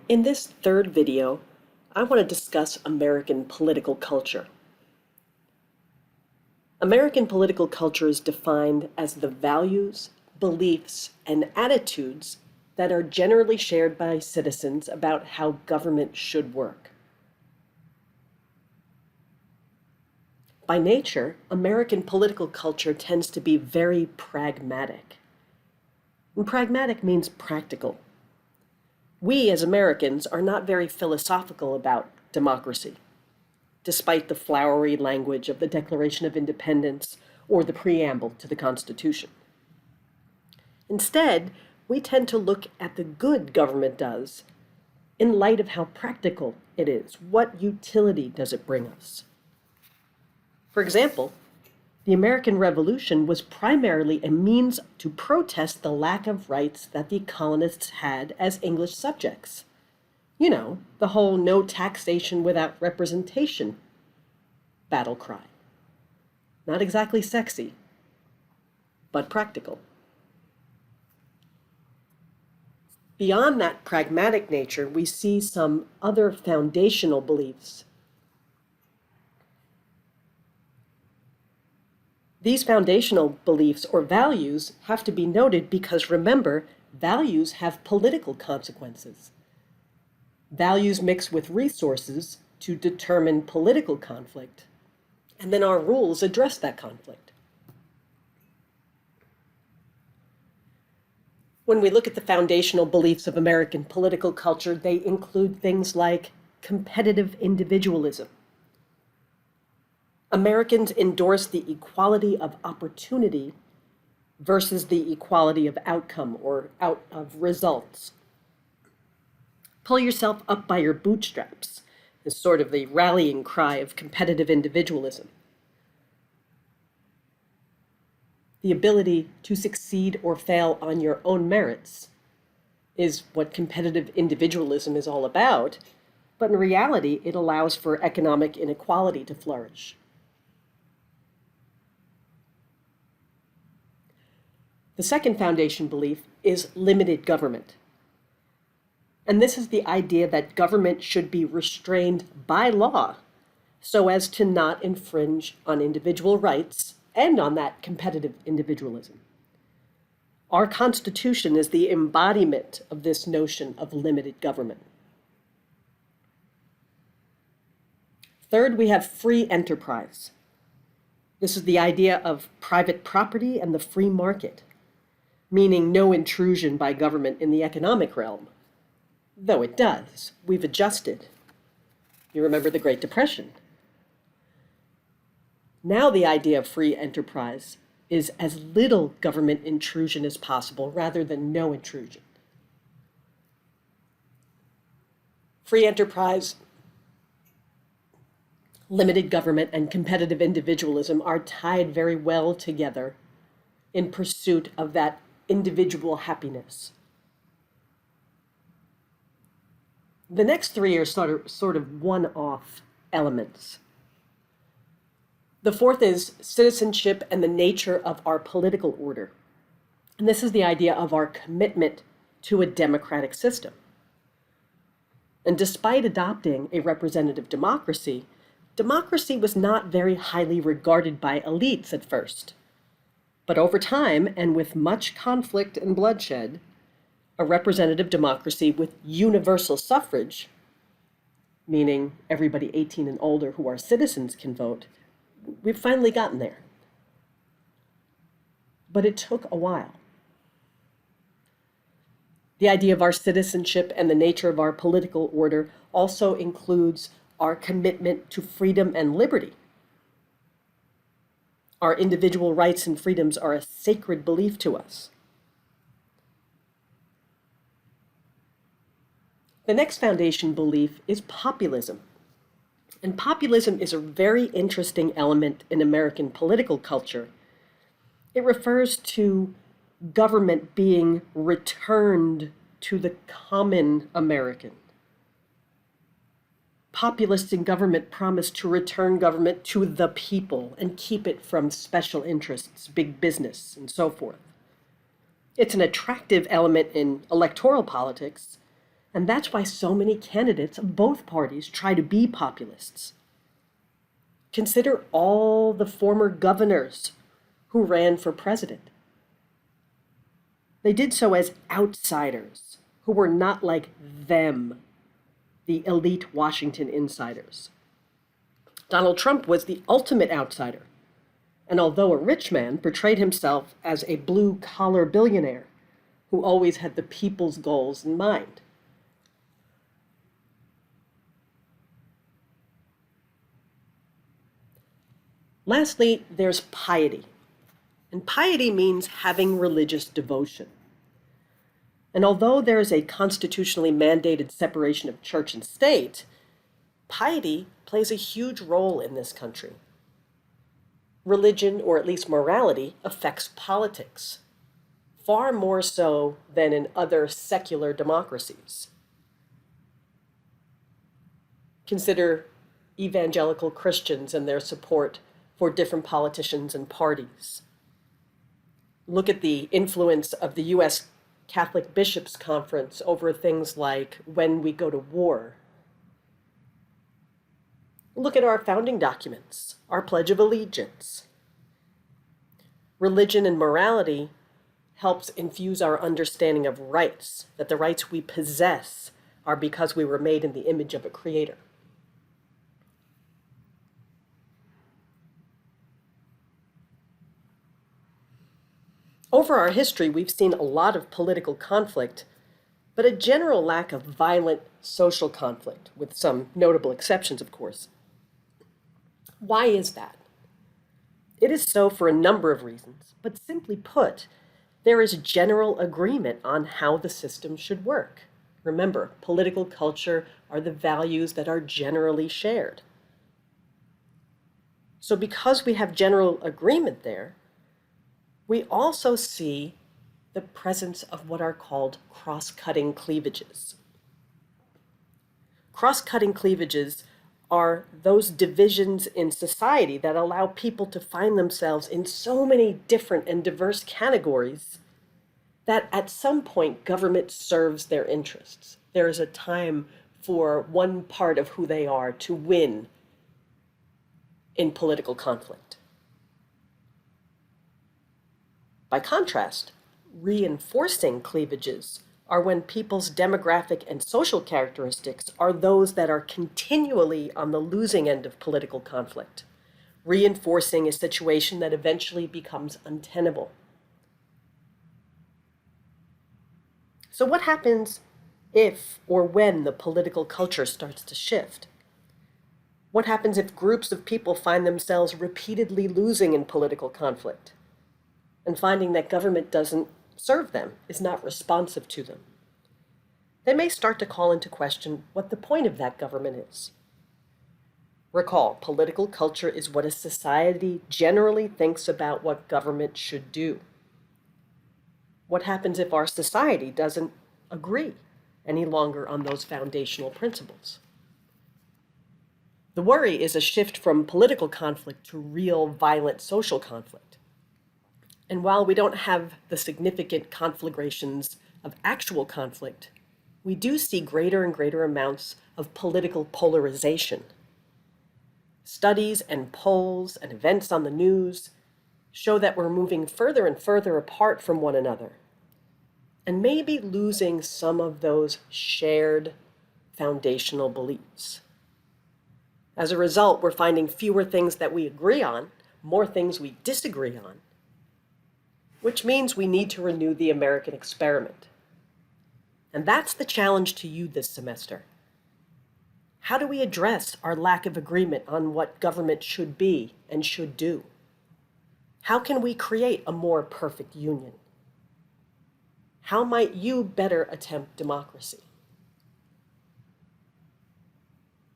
In this third video, I want to discuss American political culture. American political culture is defined as the values, beliefs, and attitudes that are generally shared by citizens about how government should work. By nature, American political culture tends to be very pragmatic. And pragmatic means practical. We, as Americans, are not very philosophical about democracy, despite the flowery language of the Declaration of Independence or the preamble to the Constitution. Instead, we tend to look at the good government does in light of how practical it is. What utility does it bring us? For example, the American Revolution was primarily a means to protest the lack of rights that the colonists had as English subjects. You know, the whole no taxation without representation battle cry. Not exactly sexy, but practical. Beyond that pragmatic nature, we see some other foundational beliefs. These foundational beliefs or values have to be noted because, remember, values have political consequences. Values mix with resources to determine political conflict, and then our rules address that conflict. When we look at the foundational beliefs of American political culture, they include things like competitive individualism. Americans endorse the equality of opportunity versus the equality of outcome or out of results. Pull yourself up by your bootstraps is sort of the rallying cry of competitive individualism. The ability to succeed or fail on your own merits is what competitive individualism is all about, but in reality, it allows for economic inequality to flourish. The second foundation belief is limited government. And this is the idea that government should be restrained by law so as to not infringe on individual rights and on that competitive individualism. Our Constitution is the embodiment of this notion of limited government. Third, we have free enterprise. This is the idea of private property and the free market, meaning no intrusion by government in the economic realm. Though it does. We've adjusted. You remember the Great Depression. Now the idea of free enterprise is as little government intrusion as possible rather than no intrusion. Free enterprise, limited government, and competitive individualism are tied very well together in pursuit of that individual happiness. The next three are sort of one-off elements. The fourth is citizenship and the nature of our political order. And this is the idea of our commitment to a democratic system. And despite adopting a representative democracy, democracy was not very highly regarded by elites at first. But over time, and with much conflict and bloodshed, a representative democracy with universal suffrage, meaning everybody 18 and older who are citizens can vote, we've finally gotten there. But it took a while. The idea of our citizenship and the nature of our political order also includes our commitment to freedom and liberty. Our individual rights and freedoms are a sacred belief to us. The next foundation belief is populism. And populism is a very interesting element in American political culture. It refers to government being returned to the common American. Populists in government promise to return government to the people and keep it from special interests, big business, and so forth. It's an attractive element in electoral politics And that's why so many candidates of both parties try to be populists. Consider all the former governors who ran for president. They did so as outsiders who were not like them, the elite Washington insiders. Donald Trump was the ultimate outsider, and although a rich man, portrayed himself as a blue-collar billionaire who always had the people's goals in mind. Lastly, there's piety. And piety means having religious devotion. And although there is a constitutionally mandated separation of church and state, piety plays a huge role in this country. Religion, or at least morality, affects politics, far more so than in other secular democracies. Consider evangelical Christians and their support for different politicians and parties. Look at the influence of the U.S. Catholic Bishops' Conference over things like when we go to war. Look at our founding documents, our Pledge of Allegiance. Religion and morality helps infuse our understanding of rights, that the rights we possess are because we were made in the image of a creator. Over our history, we've seen a lot of political conflict, but a general lack of violent social conflict, with some notable exceptions, of course. Why is that? It is so for a number of reasons, but simply put, there is general agreement on how the system should work. Remember, political culture are the values that are generally shared. So because we have general agreement there, we also see the presence of what are called cross-cutting cleavages. Cross-cutting cleavages are those divisions in society that allow people to find themselves in so many different and diverse categories that at some point government serves their interests. There is a time for one part of who they are to win in political conflict. By contrast, reinforcing cleavages are when people's demographic and social characteristics are those that are continually on the losing end of political conflict, reinforcing a situation that eventually becomes untenable. So what happens if or when the political culture starts to shift? What happens if groups of people find themselves repeatedly losing in political conflict and finding that government doesn't serve them, is not responsive to them? They may start to call into question what the point of that government is. Recall, political culture is what a society generally thinks about what government should do. What happens if our society doesn't agree any longer on those foundational principles? The worry is a shift from political conflict to real violent social conflict. And while we don't have the significant conflagrations of actual conflict, we do see greater and greater amounts of political polarization. Studies and polls and events on the news show that we're moving further and further apart from one another, and maybe losing some of those shared foundational beliefs. As a result, we're finding fewer things that we agree on, more things we disagree on, which means we need to renew the American experiment. And that's the challenge to you this semester. How do we address our lack of agreement on what government should be and should do? How can we create a more perfect union? How might you better attempt democracy?